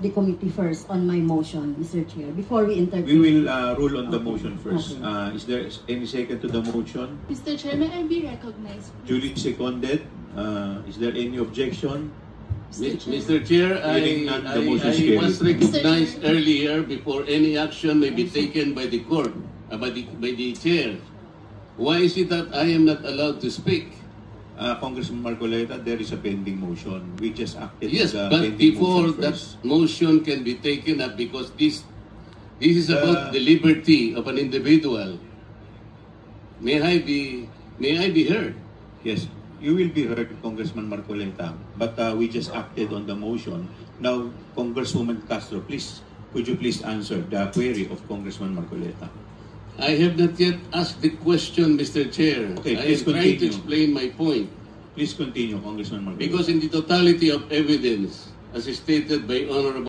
the committee first on my motion, Mr. Chair, before we entertain. We will rule on the motion first. Okay. Is there any second to the motion? Mr. Chair, may I be recognized? Duly seconded. Is there any objection? Mr. Chair, Hearing none, the motion is I carried. was recognized earlier before any action may be taken by the court, by the chair. Why is it that I am not allowed to speak? Congressman Marcoleta, there is a pending motion. We just acted Yes, on the but pending before motion that first. motion can be taken up, because this is about the liberty of an individual. May I be heard? Yes, you will be heard, Congressman Marcoleta. But we just acted on the motion. Now, Congresswoman Castro, please, could you please answer the query of Congressman Marcoleta? I have not yet asked the question, Mr. Chair. Okay, I am please trying to continue. explain my point. Please continue, Congressman Marcoleta. Because in the totality of evidence, as stated by Honorable